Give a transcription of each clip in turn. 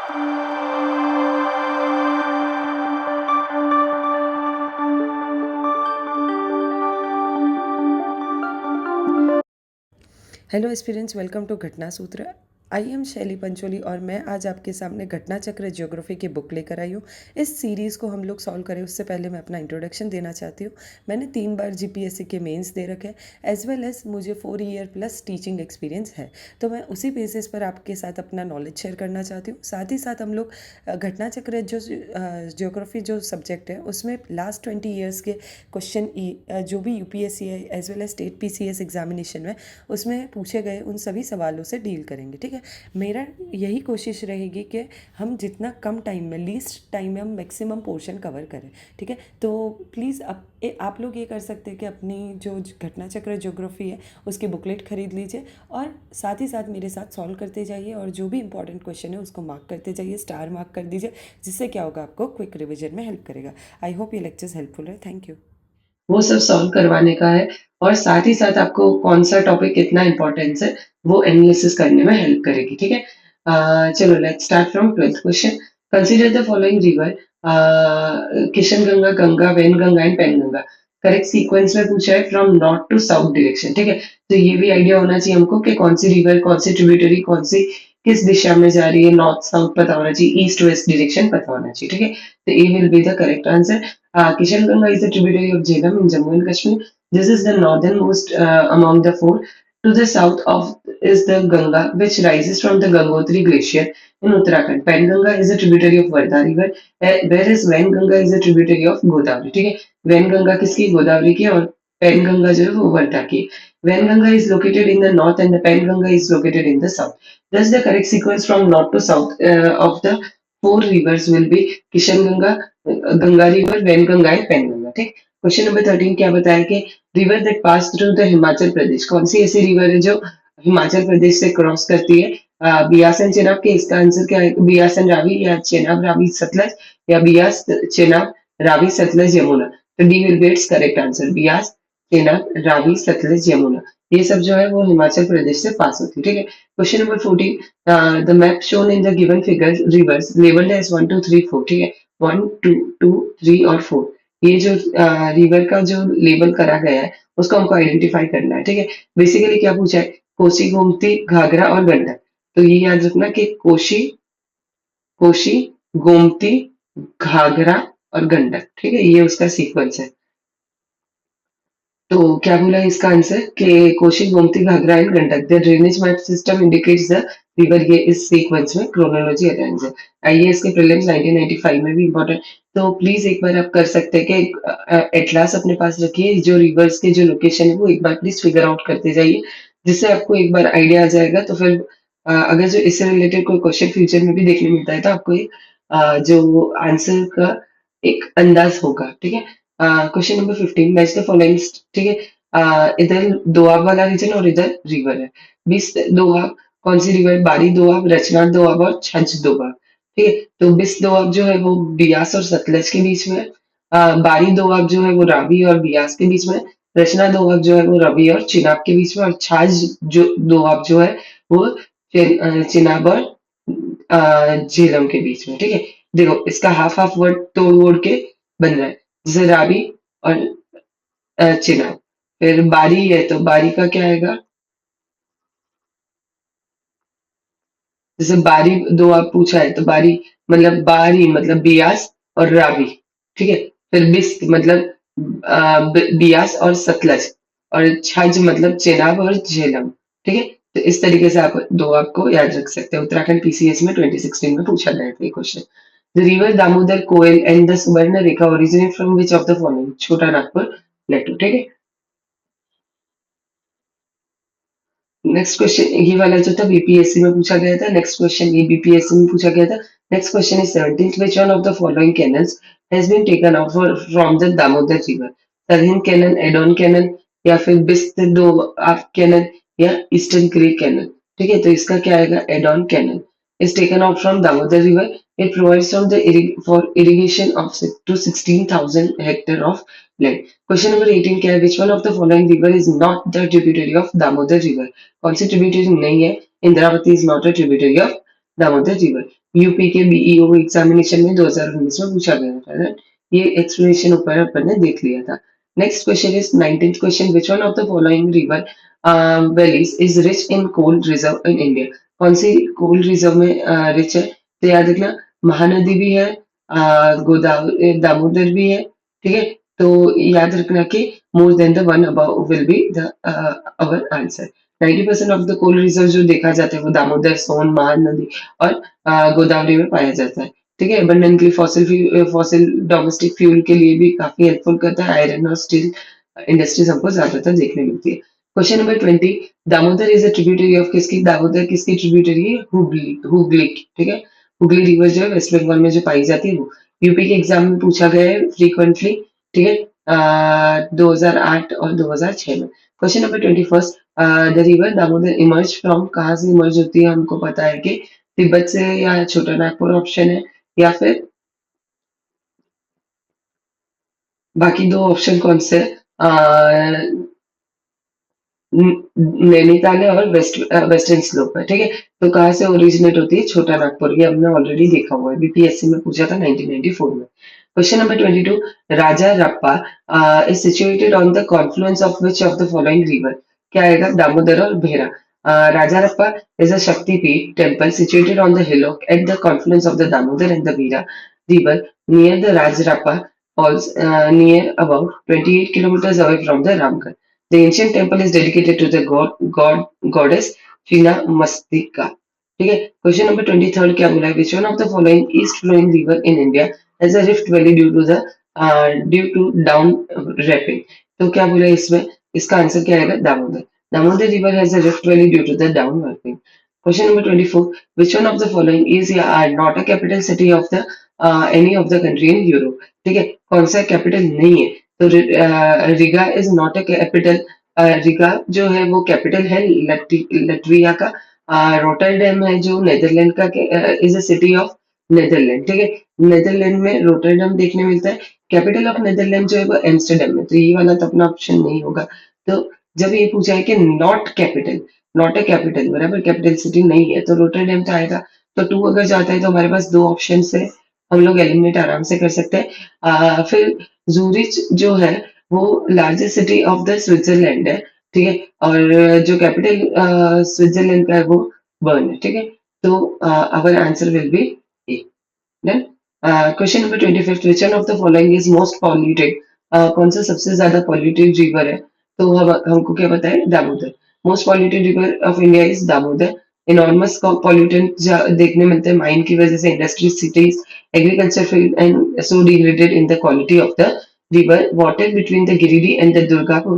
Hello aspirants, welcome to घटना सूत्र। I am शैली पंचोली और मैं आज आपके सामने घटना चक्र ज्योग्राफी की बुक लेकर आई हूँ। इस सीरीज़ को हम लोग सॉल्व करें उससे पहले मैं अपना इंट्रोडक्शन देना चाहती हूँ। मैंने 3 बार जीपीएससी के मेंस दे रखे, एज वेल एज मुझे 4 ईयर प्लस टीचिंग एक्सपीरियंस है, तो मैं उसी बेसिस पर आपके साथ अपना नॉलेज शेयर करना चाहती हूँ। साथ ही साथ हम लोग घटना चक्र जो ज्योग्राफी जो सब्जेक्ट है उसमें लास्ट 20 ईयर्स के क्वेश्चन जो भी यूपीएससी है as well as state PCS examination में उसमें पूछे गए उन सभी सवालों से डील करेंगे। ठीक है, मेरा यही कोशिश रहेगी कि हम जितना कम टाइम में, लीस्ट टाइम में हम मैक्सिमम पोर्शन कवर करें। ठीक है, तो प्लीज़ आप लोग ये कर सकते हैं कि अपनी जो घटना चक्र ज्योग्राफी है उसकी बुकलेट खरीद लीजिए और साथ ही साथ मेरे साथ सॉल्व करते जाइए और जो भी इंपॉर्टेंट क्वेश्चन है उसको मार्क करते जाइए, स्टार मार्क कर दीजिए, जिससे क्या होगा, आपको क्विक रिविजन में हेल्प करेगा। आई होप ये लेक्चर्स हेल्पफुल है। Thank you. वो सब सॉल्व करवाने का है और साथ ही साथ आपको कौन सा टॉपिक कितना इंपॉर्टेंस है वो एनालिसिस करने में हेल्प करेगी। ठीक है, चलो let's start from 12th question. Consider the following river, Kishanganga, Ganga, Wainganga and Penganga. Correct sequence में पूछा है from north to south direction. ठीक है, तो ये भी आइडिया होना चाहिए हमको कि कौन सी रिवर, कौन सी ट्रिब्यूटरी, कौन सी किस दिशा में जा रही है, नॉर्थ साउथ पता होना चाहिए, ईस्ट वेस्ट डायरेक्शन पता होना चाहिए। ठीक है, तो A will be the correct answer. Kishan Ganga is a tributary of Jhelum in Jammu and Kashmir. This is the northernmost among the four. To the south of is the Ganga, which rises from the Gangotri Glacier in Uttarakhand. Penganga is a tributary of Varda River, whereas Vainganga is a tributary of Godavari. ठीक है, वैनगंगा किसकी, गोदावरी की, और पेनगंगा जो है वो वर्धा की। Wainganga is located in the north and the Penganga is located in the south. Thus the correct sequence from north to south of the four rivers will be Kishan Ganga, Ganga river, Wainganga and Penganga. ठीक, question number 13 क्या बताया कि river that pass through the Himachal Pradesh, कौन सी ऐसी river है जो हिमाचल प्रदेश से क्रॉस करती है? बियास एंड चेनाब के, इसका आंसर क्या है? बियास एंड रावी या चेनाब रावी सतलज या बियास चेनाब रावी सतलज यमुना। तो D will be it's correct answer, Beas Chenab Ravi Sutlej Yamuna. ये सब जो है वो हिमाचल प्रदेश से पास होती है। ठीक है, question number 14, the map shown in the given figure rivers labelled as 1 2 3 4। ठीक है, 1 2 2 3 और 4, ये जो रिवर का जो लेबल करा गया है उसको हमको आइडेंटिफाई करना है। ठीक है, बेसिकली क्या पूछा है? कोसी, गोमती, घाघरा और गंडक। तो ये याद रखना कि कोसी, कोसी, गोमती, घाघरा और गंडक। ठीक है, ये उसका सीक्वेंस है। तो क्या बोला इसका आंसर कि Koshi, Gomti, Ghaghara and Gandak. The drainage map system indicates the river, ये इस सीक्वेंस में क्रोनोलॉजी अटेंड्स है। आईएएस के प्रीलिम्स 1995 में भी इंपॉर्टेंट। तो प्लीज एक बार आप कर सकते हैं कि एटलास अपने पास रखिए, जो रिवर्स के जो लोकेशन है वो एक बार प्लीज फिगर आउट करते जाइए, जिससे आपको एक बार आइडिया आ जाएगा। तो फिर अगर जो इससे रिलेटेड कोई क्वेश्चन फ्यूचर में भी देखने मिलता है तो आपको एक जो आंसर का एक अंदाज होगा। ठीक है, question number 15, match the following. ठीक है, इधर दोआब वाला रीजन और इधर रिवर है। बिस दोआब, कौन सी रिवर? बारी दोआब, रचना दोआब और छंछ दोआब। ठीक है, तो बिस दोआब जो है वो बियास और सतलज के बीच में है। बारी दोआब जो है वो रावी और बियास के बीच में है। रचना दोआब जो है वो रवि और चिनाब के बीच में, और छाछ जो दोआब जो है वो चिनाब और झेलम के बीच में। ठीक है, देखो इसका हाफ हाफ वर्ड तोड़ ओड़ के बन रहा है, जैसे रावी और चिनाब। फिर बारी है तो बारी का क्या आएगा? जैसे बारी दो आप पूछा है तो बारी मतलब बारी मतलब बियास और रावी। ठीक है, फिर बिस मतलब बियास और सतलज, और छज मतलब चेनाब और झेलम। ठीक है, तो इस तरीके से आप दो आपको याद रख सकते हैं। उत्तराखंड पीसीएस में 2016 में पूछा गया था ये question. The river Damodar, Koel and the Subarnarekha originate from which of the following? Chota Nagpur, प्लेटू। ठीक है, नेक्स्ट क्वेश्चन ये वाला जो था बीपीएससी में पूछा गया था। नेक्स्ट क्वेश्चन ये बीपीएससी में पूछा गया था। Next question is 17th, which one of the following canals has been taken out from the Damodar river? Sirhind canal, Eden canal, या फिर बिस्त दो कैनल, या ईस्टर्न क्रीक कैनल। ठीक है, तो इसका क्या आएगा? एडोन canal is taken out from Damodar River. It provides from the for irrigation of to 16,000 hectare of land. Question number 18 क्या है? Which one of the following river is not the tributary of Damodar River? कौन सी tributary नहीं है? Indravati is not a tributary of Damodar river. UP के BEO examination में 2019 में पूछा गया था, right? ये एक्सप्लेनेशन ऊपर अपन ने देख लिया था। Next question is 19th question, which one of the following river valleys is rich in coal reserve in India? कौन सी कोल रिजर्व में रिच है? तो याद रखना, महानदी भी है, गोदावरी दामोदर भी है, ठीक है। तो याद रखना कि more than the one above will be the our answer. 90% of the coal reserve जो देखा जाता है वो दामोदर, सोन, महानदी और गोदावरी में पाया जाता है, ठीक है। अबंडेंटली फॉसिल डोमेस्टिक फ्यूल के लिए भी काफी हेल्पफुल करता है। आयरन और स्टील इंडस्ट्रीज हमको ज्यादातर देखने मिलती है। Question number 20, Damodar is a tributary of किसकी? दामोदर किसकी ट्रिब्यूटरी है? हुगली, हुगली की, ठीक है। हुगली रिवर जो है वेस्ट बंगाल में जो पाई जाती है वो। यूपी के एग्जाम में पूछा गया है फ्रीक्वेंटली, ठीक है, 2008 और 2006 में। Question number 21, the river Damodar emerge from, कहाँ से इमर्ज होती है? हमको पता है कि तिब्बत से या छोटा नागपुर ऑप्शन है, या फिर बाकी दो ऑप्शन कौन से? नैनीताल है और वेस्टर्न स्लोप है, ठीक है। तो कहाँ से ओरिजिनेट होती है? छोटा नागपुर। ये हमने ऑलरेडी देखा हुआ है, बीपीएससी में पूछा था 1994 में। Question number 22, Rajrappa is situated on the confluence of which of the following river? क्या आएगा? दामोदर और भेरा। राजा रप्पा इज अ शक्तिपीठ temple situated on the hillock at the confluence of the Damodar and the Veera river near the Rajrappa falls, near about 28 kilometers away from the Ramgarh. The ancient temple is dedicated to the goddess Shina Mastika. ठीक है। Question number 23 क्या बोला है? Which one of the following east flowing river in India has a rift valley due to down warping? तो क्या बोला है इसमें? इसका आंसर क्या आएगा? Damodar. Damodar river has a rift valley due to the down warping. Question number 24, which one of the following is not a capital city of the any of the country in Europe? ठीक है, कौन सा capital नहीं है? तो Riga is not a capital. Riga जो है वो कैपिटल है लटविया का। रोटरडेम है जो नेदरलैंड का, is a city of Netherland, ठीक है। नेदरलैंड में रोटरडेम देखने मिलता है। कैपिटल ऑफ नेदरलैंड जो है वो एम्स्टरडेम है, तो ये वाला तो अपना ऑप्शन नहीं होगा। तो जब ये पूछा है कि not capital, not a capital बराबर कैपिटल सिटी नहीं है, तो रोटरडेम तो आएगा। तो 2 अगर जाता है तो हमारे पास 2 ऑप्शन है, हम लोग एलिमिनेट आराम से कर सकते हैं। फिर जूरिच जो है वो largest city of the Switzerland है, ठीक है। और जो कैपिटल स्विट्जरलैंड का है वो बर्न है, ठीक है। तो our answer will be A. Then question number 25, which one of the following is most polluted? कौन सा सबसे ज्यादा पॉल्यूटेड रिवर है? तो हम हमको क्या पता है? Damodar. Most polluted river of India is Damodar. Enormous pollutant देखने मिलते हैं माइन की वजह से, industry, cities, agriculture field, and so degraded in the quality of the river water between the Giridi and the Durgapur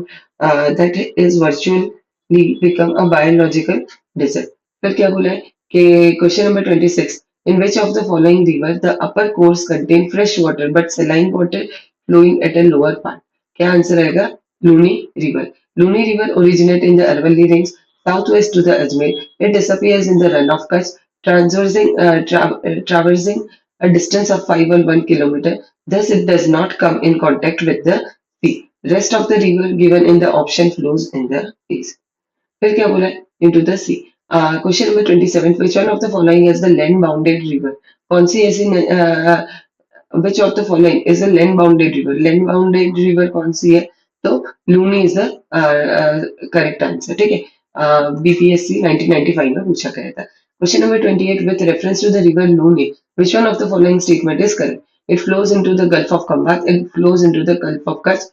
that is virtually become a biological desert. फिर क्या बोला है कि question number 26, in which of the following river the upper course contain fresh water but saline water flowing at a lower part? क्या answer आएगा? Luni river. Luni river originate in the Aravalli range southwest to the Ajmer. It disappears in the run of Kutch, traversing a distance of 511 kilometer. Thus, it does not come in contact with the sea. Rest of the river given in the option flows in the east. फिर क्या बोला है? Into the sea. Question number 27. Which one of the following is the land-bounded river? कौन सी ऐसी which of the following is a land-bounded river? Land-bounded river कौन सी है? तो Luni is the correct answer. ठीक है। बीपीएससी 1995 में पूछा गया था। Question number 28. With reference to the river Luni, which one of the following statement is correct? It flows into the Gulf of Khambat. It flows into the Gulf of Kutch.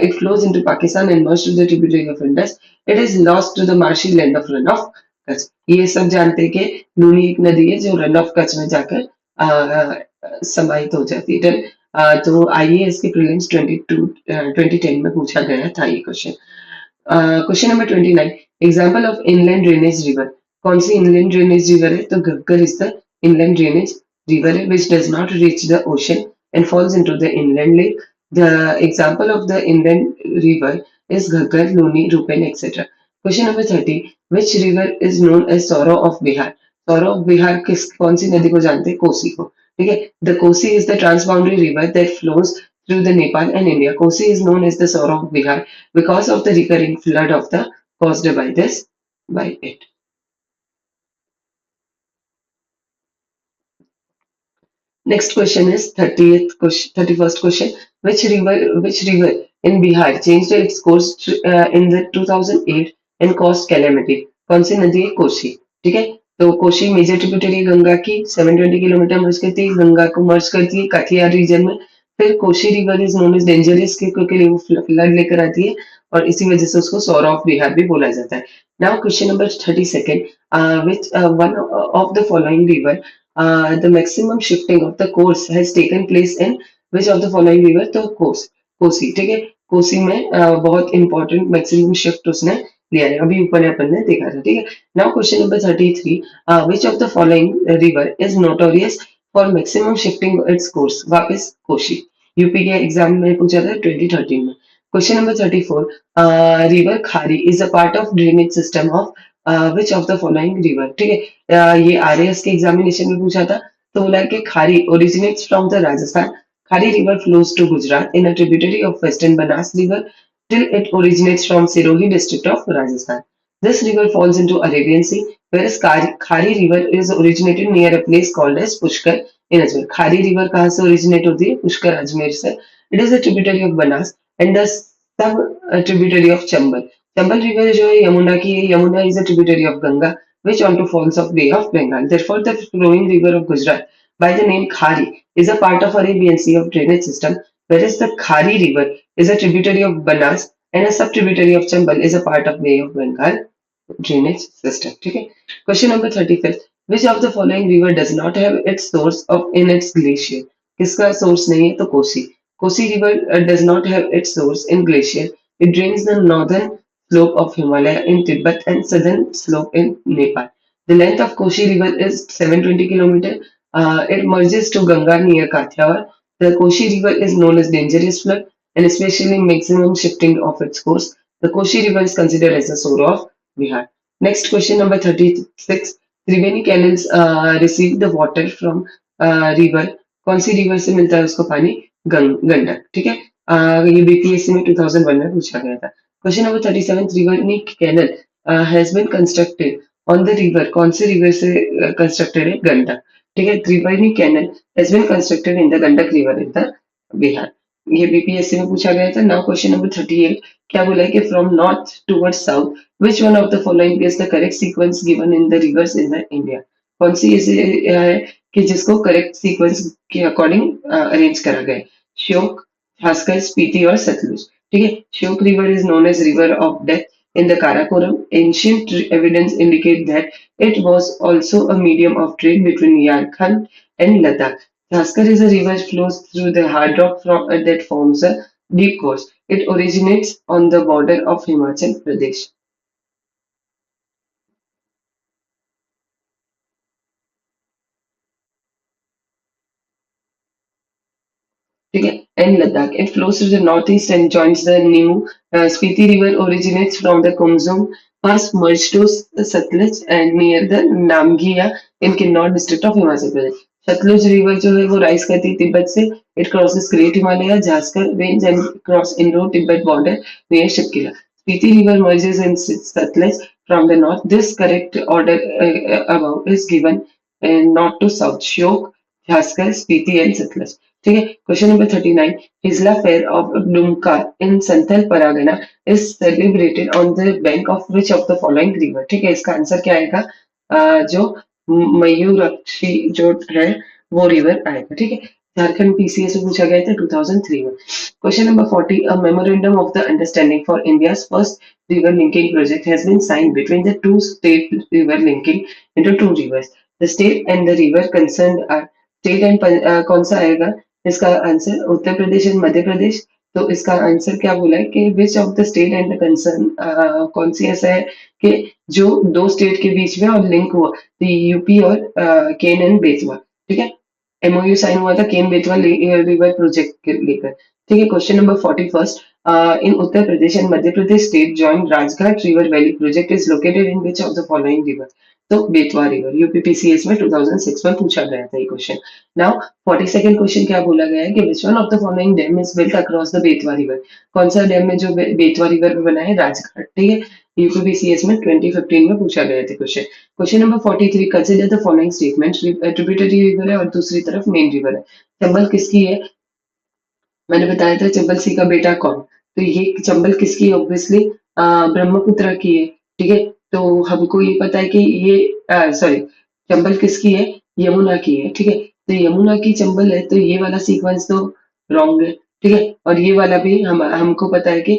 It flows into Pakistan and merged to the tributary of Indus. It is lost to the marshy land of Run of Kutch. ये सब जानते हैं कि लूनी एक नदी है जो run of Kutch में जाकर समाहित हो जाती है। Then, तो आईएएस के प्रीलिम्स 2010 में पूछा गया था ये question. Question number 29, example of inland drainage river. कौन सी इनलैंड ड्रेनेज रिवर है? तो Ghaggar is the inland drainage river which does not reach the ocean and falls into the inland lake. The example of the inland river is Ghaggar, Luni, Rupen, etc. Question number 30. Which river is known as Sorrow of Bihar? Sorrow of Bihar किस कौन सी नदी को जानते हैं? कोसी को, ठीक है। The Kosi is the transboundary river that flows through the Nepal and India. Kosi is known as the Sorrow of Bihar because of the recurring flood of the caused by it. Next question is 30th question, 31st question. Which river in Bihar changed its course in the 2008 and caused calamity? कौन सी नदी है? कोसी। ठीक है, तो Kosi major tributary है गंगा की, 720 kilometre मर्ज करती है, गंगा को मर्ज करती है काठियार रीजन में। फिर Kosi river is known as dangerous क्योंकि वो फ्लड लेकर आती है और इसी वजह से उसको सौर ऑफ बिहार भी बोला जाता है। Now question number 32nd, which one of the following river the maximum shifting of the course has taken place in which of the following river? तो कोसी। ठीक है, कोसी में बहुत इंपॉर्टेंट मैक्सिमम शिफ्ट उसने लिया है, अभी ऊपर अपन ने देखा था। ठीक है, now question number 33, which of the following river is notorious for maximum shifting its course? वापस कोशी, यूपी के एग्जाम में पूछा था 2013 में। Question number 34, river Khari is a part of drainage system of which of the following river? ठीक है, ये RAS के एग्जामिनेशन में पूछा था, तो बोला कि Khari originates from the Rajasthan. Khari river flows to Gujarat in a tributary of Western Banas River till it originates from Sirohi district of Rajasthan. This river falls into Arabian Sea, whereas Khari river is originated near a place called as Pushkar in Ajmer. Khari river कहाँ से originate होती है? पुष्कर अजमेर से। It is a tributary of Banas and the sub tributary of Chambal. Chambal river जो है यमुना की है, Yamuna is a tributary of Ganga which onto falls of Bay of Bengal. Therefore, the flowing river of Gujarat by the name Khari is a part of Arabian Sea of drainage system, whereas the Khari river is a tributary of Banas and a sub-tributary of Chambal is a part of Bay of Bengal drainage system. ठीक है, question number 35, which of the following river does not have its source of in its glacier? किसका source नहीं है? तो Kosi. Kosi river does not have its source in glacier. It drains the northern slope of Himalaya in Tibet and southern slope in Nepal. The length of Koshi river is 720 kilometer. It merges to Ganga near Kathiawar. The Koshi river is known as dangerous flood and especially maximum shifting of its course. The Koshi river is considered as the source of Bihar. Next question number 36. Triveni canals receive the water from river. कौन सी river से मिलता है उसको पानी? गंडक। ठीक है, ये बीपीएससी में 2001 में पूछा गया था। Question number 37, Triveni canal has been constructed on the river. कौन से रिवर से कंस्ट्रक्टेड है? गंडक। ठीक है, Triveni canal has been constructed in the Gandak river in the Bihar. ये बीपीएससी में पूछा गया था। नाउ क्वेश्चन नंबर 38, क्या बोला है कि from north towards south which one of the following is the correct sequence given in the rivers in the India? कौन सी ऐसी है कि जिसको करेक्ट सीक्वेंस के अकॉर्डिंग अरेंज करा गया है? श्योक, भास्कर, स्पीति और सतलुज। ठीक है, Shyok river is known as river of death in the Karakoram. Ancient evidence indicate that it was also a medium of trade between Yarkand and Ladakh. Bhaskar is a river flows through the hard rock that forms a deep course. It originates on the border of Himachal Pradesh. ठीक है, and Ladakh. It flows through the northeast and joins the new Spiti River. Originates from the Kumsum Pass, merged to Satluj and near the Namghiya in Kinnaur district of Himachal Pradesh. Satluj river जो है वो rise करती है Tibet से। It crosses great Himalaya, Zanskar range and cross Indo Tibet border near Shipkila. Spiti river merges in Satluj from the north. This correct order above is given north to south. Shyok, Zanskar, Spiti and Sutlej. ठीक है, question number 39, Hijla fair of Dumka in Santhal Pargana is celebrated on the bank of which of the following river? ठीक है, इसका answer क्या आएगा? जो मयूराक्षी जो है वो रिवर आएगा। ठीक है, झारखंड पीसीएस में पूछा गया था 2003 में। Question number 40, a memorandum of the understanding for India's first river linking project has been signed between the two state river linking into two rivers. The state and the river concerned are state and कौन सा आएगा इसका answer? Uttar Pradesh and Madhya Pradesh. तो इसका answer क्या बोला है कि विच of the state and the concern, कौन सी ऐसा है कि जो दो स्टेट के बीच में और लिंक हुआ, तो यूपी और केन एंड बेतवा। ठीक है, एमओयू साइन हुआ था केन बेतवा रिवर प्रोजेक्ट के लेकर। ठीक है, question number 41, in Uttar Pradesh and Madhya Pradesh state joint Rajghat river valley project is located in which of the following river? तो बेतवा रिवर। यूपीपीसीएस में 2006 में पूछा गया था ये क्वेश्चन। नाउ 42nd क्वेश्चन क्या बोला गया है कि विच one of the following dam is built across the Betwa river? कौन सा डैम है जो बेतवा रिवर पे बना है? राजघाट। ठीक है, यूपीपीसीएस में 2015 में पूछा गया था question. Question number 43, consider the following statements. Tributary river है और दूसरी तरफ मेन रिवर है। चंबल किसकी है? मैंने बताया था चंबल सी का बेटा कौन? तो ये चंबल किसकी है? ऑब्वियसली ब्रह्मपुत्र की है। ठीक है, तो हमको ये पता है कि ये सॉरी, चंबल किसकी है? यमुना की है। ठीक है, तो यमुना की चंबल है, तो ये वाला सीक्वेंस तो रॉन्ग है। ठीक है, और ये वाला भी हमको पता है कि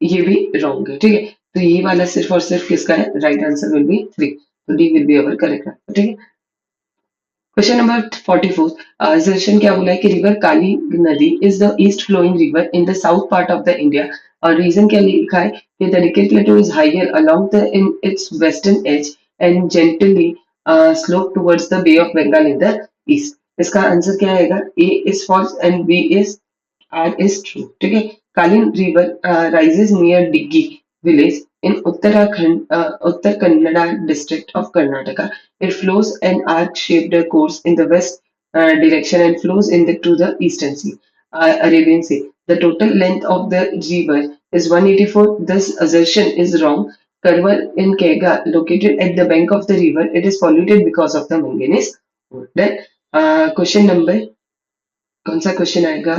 ये भी रॉन्ग है। ठीक है, तो ये वाला सिर्फ और सिर्फ किसका है? Right answer will B 3। तो D will be our correct answer. ठीक है, क्वेश्चन नंबर 44, क्वेश्चन क्या बोला है कि रिवर काली नदी is the east flowing river in the south part of the India. और रीजन क्या लिखा है कि द रिकेट plateau is higher along the in its western edge and gently slope towards the bay of Bengal in the east. इसका answer क्या आएगा? A is false and B is R is true. ठीक है, कालीन river rises near Diggi village in Uttar Kannada district of Karnataka. It flows an arc-shaped course in the west direction and flows to the eastern sea, Arabian Sea. The total length of the river is 184. This assertion is wrong. Karwar in Kega, located at the bank of the river, it is polluted because of the manganese ore. Then, question number कौन सा question आएगा?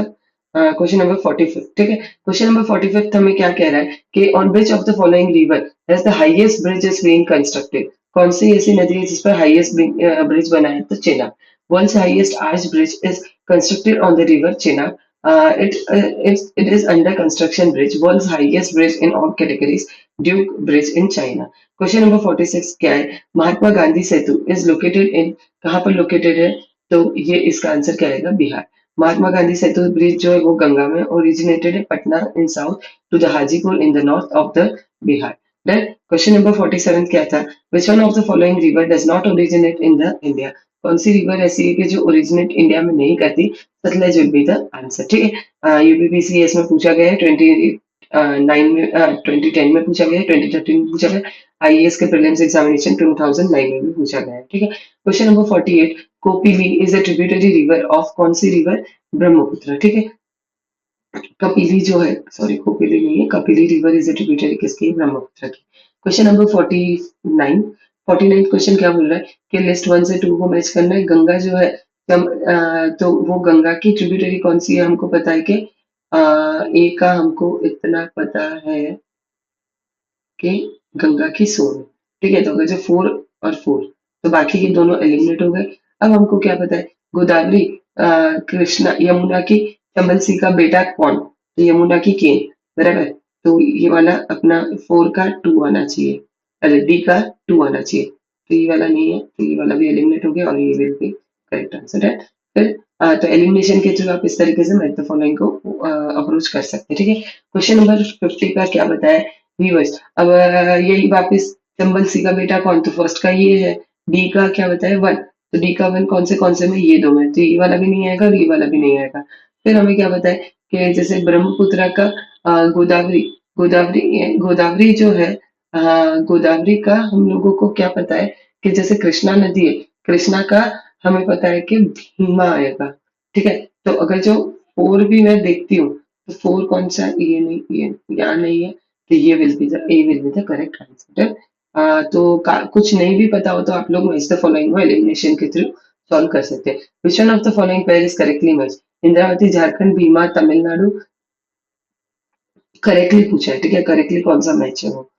Question number 45। ठीक है, question number 45 हमें क्या कह रहा है कि on which of the following river has the highest bridge is being constructed. कौन सी ऐसी नदी है जिस पर हाईएस्ट ब्रिज बना है? तो Chenab. World's highest arch bridge is constructed on the river Chenab. It is under construction bridge, world's highest bridge in all categories, Duke Bridge in China. Question number 46 क्या है? महात्मा गांधी सेतु इज लोकेटेड इन, कहाँ पर located है? तो ये इसका आंसर क्या आएगा? बिहार। महात्मा गांधी सेतु ब्रिज जो है वो गंगा में ओरिजिनेटेड है, Patna in south to the Hajipur in the north of the Bihar. Then question number 47 क्या था? Which one of the following river does not originate in the India. कौन सी रिवर ऐसी है कि जो ओरिजिनेट इंडिया में नहीं करती? Sutlej will be the answer. ठीक है, यूपीपीसीएस में पूछा गया है 29 में, 2010 में पूछा गया है, 2013 में पूछा गया है, आईएएस के प्रीलिम्स एग्जामिनेशन 2009 में भी पूछा गया है। ठीक है, question number 48, Kopili is a tributary river of कौन सी रिवर? ब्रह्मपुत्र। ठीक है, कपिली जो है, सॉरी कोपिली नहीं है, Kapili river is a tributary किसकी? ब्रह्मपुत्र की। क्वेश्चन नंबर 49, 49 क्वेश्चन क्या बोल रहा है कि लिस्ट 1 से 2 को मैच करना है। गंगा जो है तो वो गंगा की ट्रिब्यूटरी कौन सी है? हमको पता है कि ए का हमको इतना पता है कि गंगा की सोन। ठीक है, तो अगर जो 4 और 4, तो बाकी के दोनों एलिमिनेट हो गए। अब हमको क्या पता है? गोदावरी, कृष्णा, यमुना की चंबल सी का बेटा कौन? तो यमुना की केन, बराबर। तो ये वाला अपना 4 का 2 आना चाहिए, अरे डी का 2 आना चाहिए। तो ये वाला नहीं है, तो ये वाला भी एलिमिनेट हो गया और ये विल बी करेक्ट आंसर है। फिर तो एलिमिनेशन के थ्रू आप इस तरीके से मैथ द फॉलोइंग को अप्रोच कर सकते हैं। ठीक है, क्वेश्चन नंबर 50 का क्या बताया? व्यूअर्स, अब यही वापस चंबल सी का बेटा कौन? तो फर्स्ट का ये है। डी का क्या बताया? 1। तो डी का 1 कौन से में? ये दो में, तो ये वाला भी नहीं आएगा और ये वाला भी नहीं आएगा। फिर हमें क्या बताया कि जैसे ब्रह्मपुत्र का गोदावरी, गोदावरी जो है, गोदावरी का हम लोगों को क्या पता है कि जैसे कृष्णा नदी है, कृष्णा का हमें पता है कि भीमा आएगा। ठीक है, तो अगर जो 4 भी मैं देखती हूँ, तो 4 कौन सा? ये नहीं, ये यहाँ नहीं है, तो ये will be the A will be the correct answer. तो कुछ नहीं भी पता हो तो आप लोग मैच द फॉलोइंग को एलिमिनेशन के थ्रू सॉल्व कर सकते हैं। विच one of the following pair is correctly match? Indravati Jharkhand, Bhima Tamil Nadu, correctly पूछा है। ठीक है, करेक्टली कौन सा मैच है वो?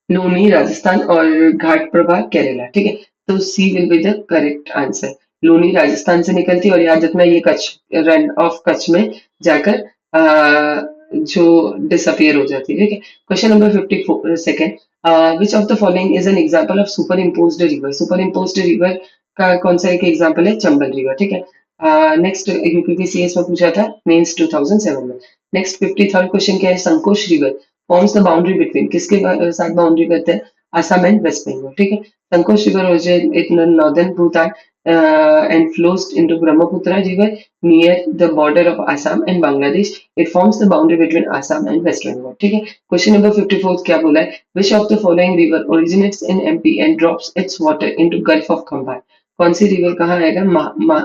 लूनी राजस्थान और घाट प्रभा केरला। ठीक है, तो C will be the correct answer. Luni Rajasthan से निकलती है और याद रखना ये कच्छ, रन ऑफ कच्छ में जाकर जो डिसअपियर हो जाती है। ठीक है, question number 54 second, which of the following is an example of super imposed river? Super imposed river का कौन सा एक एग्जांपल है? चंबल रिवर। ठीक है, नेक्स्ट यूपीपीसीएस में पूछा था मेंस 2007 में। नेक्स्ट 53rd क्वेश्चन क्या है? Sankosh river forms the boundary between, किसके साथ बाउंड्री करते हैं? Assam and West Bengal. ठीक है, Sankosh river originate in northern Bhutan and flows into Brahmaputra river near the border of Assam and Bangladesh. It forms the boundary between Assam and West Bengal. ठीक है, question number 54 क्या बोला है? Which of the following river originates in MP and drops its water into Gulf of Khambar? कौन सी river कहाँ आएगा?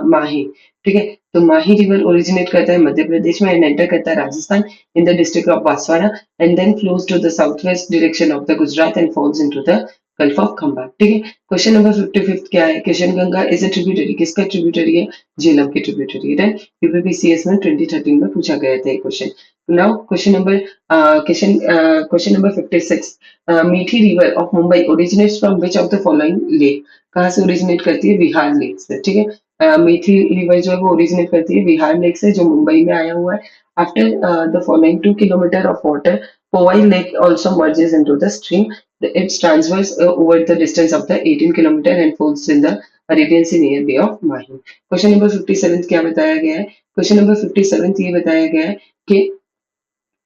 माही। ठीक है, तो माही रिवर ओरिजिनेट करता है मध्य प्रदेश में एंड एंटर करता है Rajasthan in the district of Banswara and then flows to the south west direction of the Gujarat and falls into the gulf of Khambhat. ठीक है, क्वेश्चन नंबर 55 क्या है? किशनगंगा इज अ ट्रिब्यूटरी, किसका ट्रिब्यूटरी है? झेलम की ट्रिब्यूटरी है। यूपीपीसीएस में 2013 में पूछा गया था ये क्वेश्चन। नाउ क्वेश्चन नंबर 56, मीठी river of Mumbai originates from which of the following lake? कहाँ से ओरिजिनेट करती है? बिहार लेक से। ठीक है, मीठी रिवर जो है वो ओरिजिनेट करती है बिहार लेक से, जो मुंबई में आया हुआ है। After the following 2 kilometre of water, Powai lake also merges into the stream, it's transverse over the distance of the 18 kilometre and falls in the Arabian sea near bay of Mahi. Question number 57 क्या बताया गया है? Question number 57 ये बताया गया है कि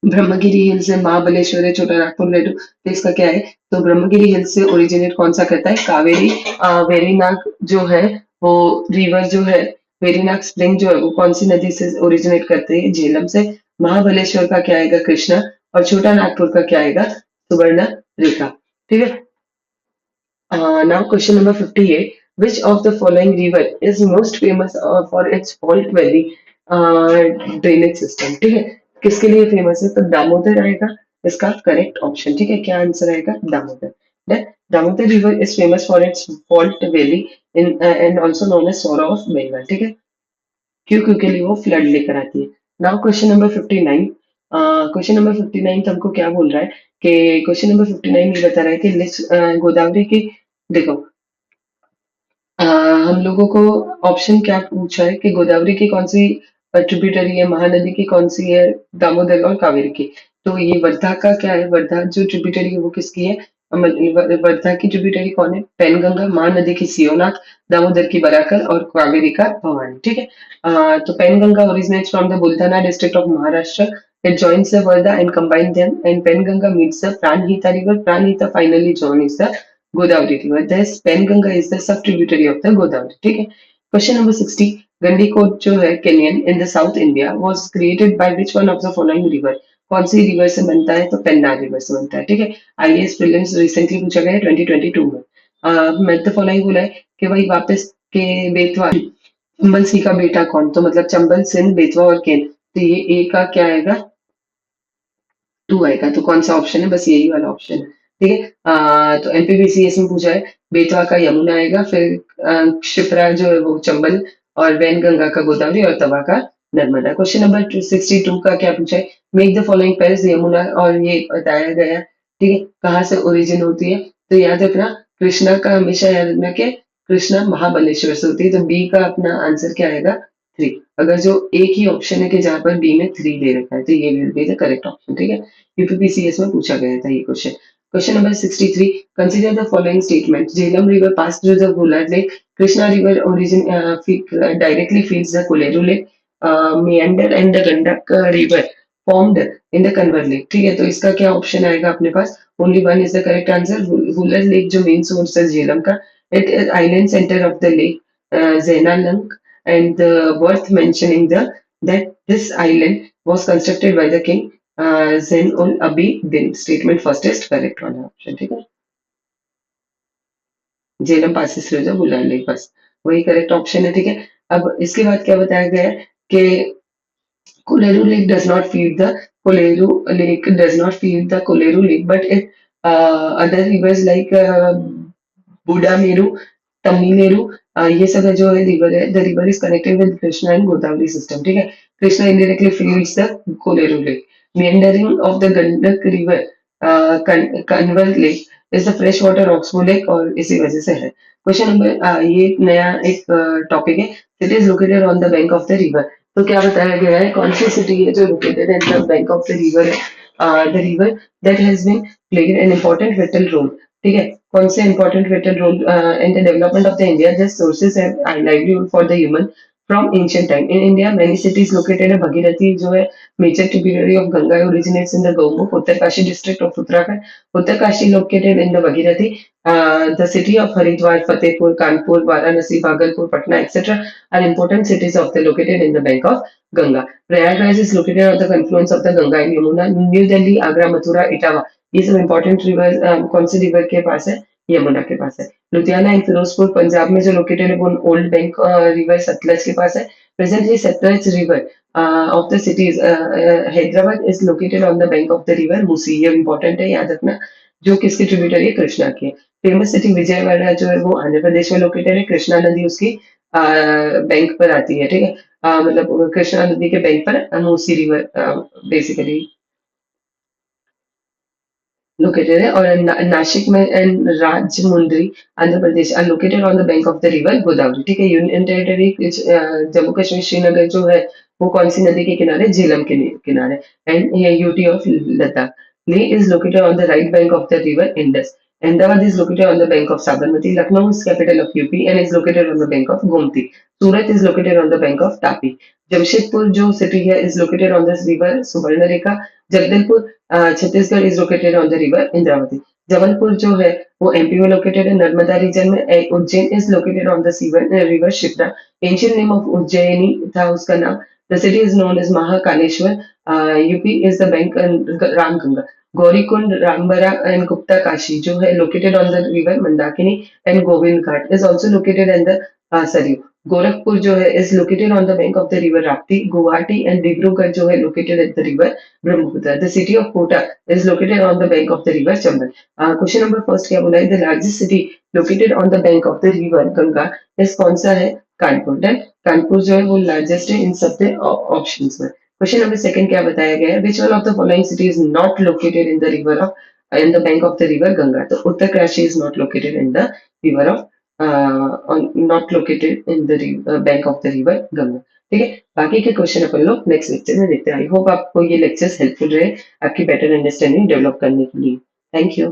Brahmagiri hills है, महाबलेश्वर है, छोटा नागपुर है, तो इसका क्या है? तो ब्रह्मगिरी हिल्स से ओरिजिनेट कौन सा करता है? कावेरी। वेरीनाग जो है वो रिवर जो है, वेरीनाग स्प्रिंग जो है वो कौन सी नदी से ओरिजिनेट करते हैं? झेलम से। महाबलेश्वर का क्या आएगा? कृष्णा। और छोटा नागपुर का क्या आएगा? सुवर्ण रेखा। ठीक है, now question number 58. Which of the following river is most famous for its fault valley drainage system? ठीक है, किसके लिए फेमस है? तो दामोदर आएगा इसका करेक्ट ऑप्शन। ठीक है, क्या आंसर आएगा? Damodar. Then, Damodar river is famous for its fault valley in and also known as Sora of Bengal. ठीक है, क्यों? क्योंकि लिए वो फ्लड लेकर आती है। Now question number 59। Question number 59 हमको क्या बोल रहा है कि क्वेश्चन नंबर 59 ये बता रहा है कि गोदावरी की, देखो हम लोगों को ऑप्शन क्या पूछा है कि गोदावरी की कौन सी ट्रिब्यूटरी है, महानदी की कौन सी है, दामोदर और कावेरी की। तो ये वर्धा का क्या है? वर्धा जो ट्रिब्यूटरी है वो किसकी है? वर्धा की ट्रिब्यूटरी कौन है? पेनगंगा। महानदी की सियोनाथ, दामोदर की बराकर और कावेरी का भवानी। ठीक है, तो Penganga originates from the Buldhana district of Maharashtra. It joins the Varda and combines them, and Penganga meets the Pranhita river. Pranhita finally joins the Godavari river. Thus, Penganga is the sub-tributary of the Godavari. ठीक है, question number 60। गंडीकोट जो है canyon in the south India was created by which one of the following river? कौन सी river से बनता है? तो पेन्नार रिवर से बनता है। ठीक है, आईएएस प्रीलिम्स रिसेंटली पूछा गया है 2022 में। मैं तो फॉलोइंग बोला है कि भाई वापस के बेतवा, चंबल सी का बेटा कौन? तो मतलब चंबल, सिंध, बेतवा और केन। तो ये ए का क्या आएगा? 2 आएगा। तो कौन सा ऑप्शन है? बस यही वाला ऑप्शन है। ठीक है, तो एमपीबीसीएस में पूछा है, बेतवा का यमुना आएगा, फिर क्षिप्रा जो है वो चंबल, और वैनगंगा का गोदावरी और तवा का नर्मदा। क्वेश्चन नंबर 62 का क्या पूछा है? Make the following pairs. Yamuna और ये बताया गया है। ठीक है, कहाँ से ओरिजिन होती है? तो याद रखना, कृष्णा का हमेशा याद रखना कि कृष्णा महाबलेश्वर से होती है। तो बी का अपना आंसर क्या आएगा? 3। अगर जो एक ही ऑप्शन है कि जहां पर बी में 3 दे रखा है तो ये will be the correct option. ठीक है, यूपीपीसीएस में पूछा गया था ये question. Question number 63। Consider the following statement. Jhelum river pass through the Wular lake, Krishna river origin directly feeds the Kolleru lake, meander and the Gandak river formed in the Kanwar lake। ठीक है, तो इसका क्या ऑप्शन आएगा अपने पास? Only one is the correct answer. Wular lake जो main source है झेलम का, it is island centre of the lake Zenalunk, and worth mentioning that this island was constructed by the king Zain ul Abidin। Statement first is correct वाला option. ठीक है, Jhelum passes through the Wular lake, बस वही correct option है। ठीक है, अब इसके बाद क्या बताया गया है कि Koleru Lake does not feed the Koleru Lake, but it other rivers like Budameru, Tamileru, ये सब है जो है रिवर है। The river is connected with Krishna and Godavari system. ठीक है, Krishna indirectly feeds the Kolleru lake. meandering of the Gandak river, Kanwar lake is the fresh water oxbow lake, और इसी वजह से है। क्वेश्चन नंबर, ये एक नया एक टॉपिक है। City is located on the bank of the river. तो क्या बताया गया है? कौन सी सिटी है जो located at the bank of the river है? The river that has been played an important vital role. ठीक है, कौन से important vital role in the development of the India? Just sources and livelihood for the human from ancient time. In India many cities located है। भगीरथी जो है major tributary of Ganga originates in the Gaumukh, Uttarkashi district of Uttarakhand. Uttarkashi located in the Bhagirathi. The city of Haridwar, Fatehpur, Kanpur, Varanasi, Bhagalpur, Patna, etc. are important cities of the located in the bank of Ganga. Prayagraj is located at the confluence of the Ganga and Yamuna. New Delhi, Agra, Mathura, Etawah. ये सब important rivers कौन से river के पास है? यमुना के पास है। Ludhiana and Firozpur Punjab में जो लोकेटेड है वो ओल्ड बैंक रिवर सतलज के पास है। Presently, separate river of the cities. Hyderabad is located on the bank of the river Musi. ये important है, याद रखना. जो किसकी ट्रिब्यूटरी है? कृष्णा की. फेमस सिटी विजयवाड़ा जो है वो आंध्र प्रदेश में लोकेटेड है. कृष्णा नदी उसकी बैंक पर आती है, ठीक है. मतलब कृष्णा नदी के बैंक पर मूसी रिवर बेसिकली located है. और नासिक में and Rajahmundry Andhra Pradesh are located on the bank of the river Godavari, ठीक है. यूनियन टेरिटरी जम्मू कश्मीर श्रीनगर जो है वो कौन सी नदी के किनारे? झेलम के किनारे. And UT of Ladakh. Leh is located on the right bank of the river Indus. Ahmedabad is located on the bank of Sabarmati. Lucknow is capital of UP and is located on the bank of Gomti. Surat is located on the bank of Tapi. Jamshedpur जो city है is located on this river Subarnarekha. Jagdalpur Chhattisgarh is located on the river Indravati. Jabalpur जो है वो MP में located है, Narmada region में. Ujjain is located on the river Shipra. Ancient name of Ujjaini था उसका नाम. The city is known as Mahakaleshwar. UP is the bank Ramganga. Gaurikund, Rambara and Gupta Kashi जो है located on the river Mandakini. And Govind Ghat is also located in the Sarayu. Gorakhpur जो है is located on the bank of the river Rapti. Guwahati and Dibrugarh जो है located at the river Brahmaputra. The city of Kota is located on the bank of the river Chambal. Question number first क्या बोला है? The largest city located on the bank of the river Ganga is कौन सा है? Kanpur. Then Kanpur जो है वो लार्जेस्ट है इन सब ऑप्शंस में. क्वेश्चन नंबर सेकंड क्या बताया गया है? Which one of the following city is not located in the river of in the bank of the river Ganga? तो Uttarkashi is not located in the river of not located in the bank of the river Ganga, ठीक है. बाकी के question अपन लोग next lecture में देखते हैं. I hope आपको ये लेक्चर्स हेल्पफुल रहे आपकी बेटर अंडरस्टैंडिंग डेवलप करने के लिए. Thank you.